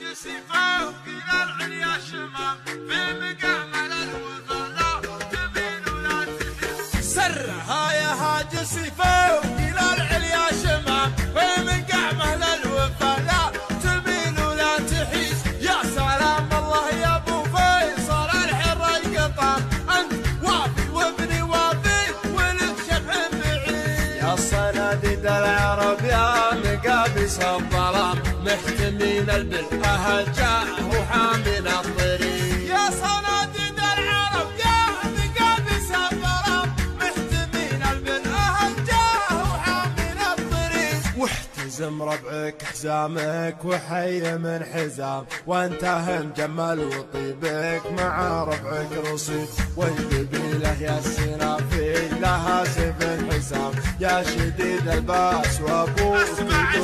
هاجس فوق إلى العليا شمام في مقامل الوفا لا تميل ولا تحس. سرها يا هاجس فوق إلى العليا شمام في مقامل الوفا لا تميل ولا تحيس. يا سلام الله يا ابو فيصل الحر القطام، انت وافي وابني وافي ولك شبه بعيد. يا صناديد العرب يا مقابس الظلام، محتمين البر اهل جاه وحامل الطريق. يا صناديد العرب يا مقابس الظلام، محتمين البر اهل جاه وحامل الطريق. واحتزم ربعك حزامك وحي من حزام، وانت مجمل وطيبك مع ربعك رصيد. والقبيله يا السنافي لها سيف الحسام، يا شديد الباس وابوك اسمع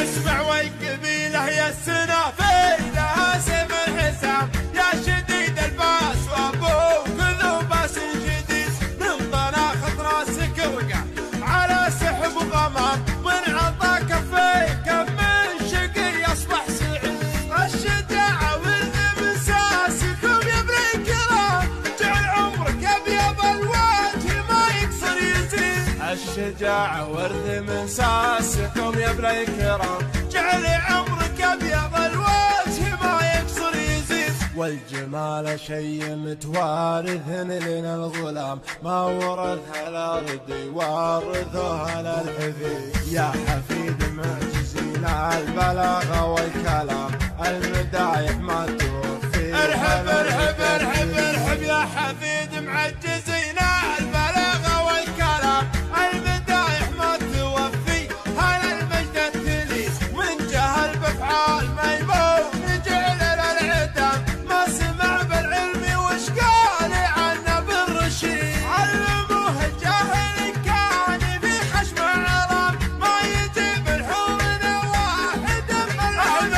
اسمع والقبيله يا السنافي لها سيف الحسام، يا شديد الباس وابوك ذو باس جديد. من طناخة راسك وقع على سحب غمام، من عطا كفيك من شقي اصبح سعيد. الشجاعة والامساسكم يا ابن الكرام، جعل عمرك ابيض الوجه ما يكسر يزيد. الشجاعة ورث من ساسكم يا ابن الكرام، جعل عمرك ابيض الوجه ما يكسر يزيد. والجمال شي متوارث لنا الغلام، ما ورثها الارض يورثها للحفيد. يا حفيد معجزين البلاغه والكلام، المدايح ما توفي. ارحب ارحب ارحب ارحب يا حفيد معجزين البلاغه والكلام، المدايح ما توفي. هلا المجد التلي من جهل بافعال ميمون جعل للعدم، ما سمع بالعلم وش قال عنه بالرشيد. علموه الجاهل كان في خشم عرام، ما يجيب الحور واحد من العلم.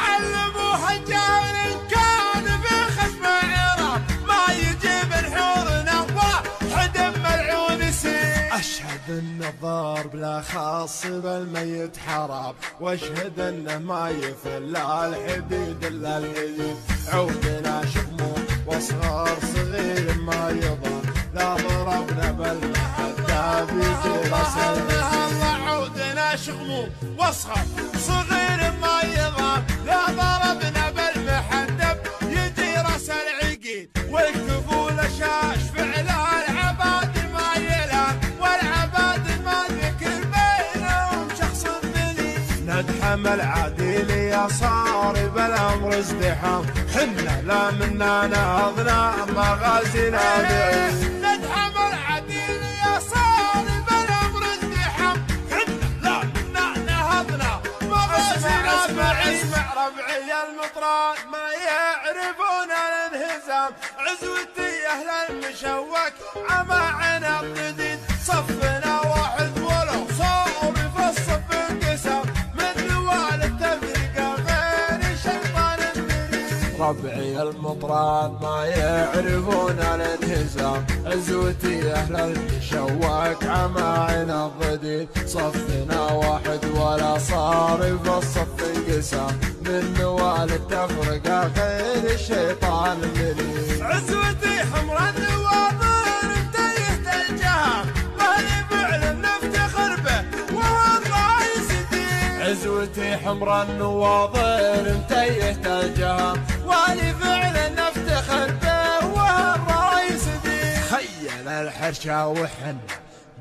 علموه الجاهل كان في خشم عرام، ما يجيب الحور واحد من العون سيد. اشهد ان الضرب لا خاص بالميت حرام، واشهد انه ما يفل الحديد الا الحديد. عودنا شموم واصغر صغير ما يضام، لا ضربنا بالمحدة بيجي راس الله عودنا شغموم واصغر صغير ما يضام، لا ضربنا بالمحدب يجي راس العقيد. والكفول شاش فعل العباد ما يلام، والعباد ما ذكر بينهم شخص ذليل. ندحم العديل يا صار بالامر ازدحام، حنا لا منا نهضنا مغازينا بعيد. ندحم العديل يا صار بالامر ازدحام، حنا لا منا نهضنا مغازينا بعيد. اسمع ربعي المطران ما يعرفون الانهزام، عزوتي اهل المشوك عماعنا الجديد. صفنا واحد ولو صار في الصف انقسام، من نوال التفرقه غير شيطان المريد. ربعي المطران ما يعرفون الانهزام، عزوتي اهل المشوك عماعنا الضديد. صفنا واحد ولا صار في الصف انقسام، من نوال التفرقه غير الشيطان المريد. عزوتي حمر النواظر انتهت الجهام، واهلي فعل نفتخر به وهو الرئيس الدين. عزوتي حمر النواظر انتهت الجهام، والي فعل نفتخر به وهو الرئيس الدين. خيل الحرشا وحن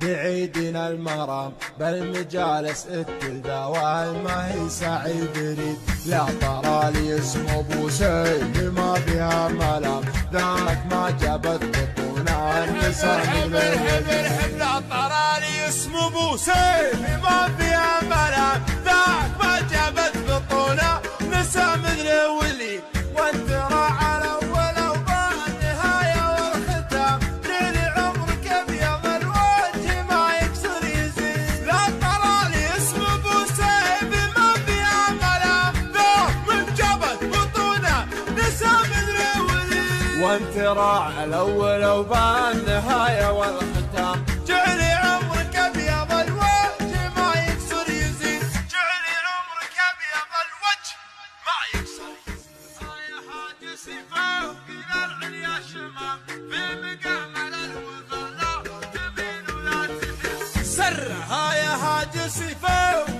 بعيدنا المرام، بالمجالس التلداوال ما هي سعيد بريد. لا طرى لي اسم ابو سيف ما فيها ملام، ذاك ما جابت بطونا النساء من ارحب لا طرى لي اسم ابو سيف ما فيها ملام، ذاك ما جابت بطونا نساء مثل ولي. وانت راعى الاول وبالنهايه والختام، طول عمرك ابيض الوجه ما يكسر يزيد. لا طرى لي اسم ابو سيف ما فيها ملام، ذاك من جابت بطونا نساء مثل ولي. وانت راعى الاول وبالنهايه والختام، جعل عمرك ابيض الوجه ما يكسر يزيد. جعل عمرك ابيض الوجه هاجسي فوق إلى العليا شمام في مقامل الوصل لا تمين ولا تحس سرها يا هاجسي فوق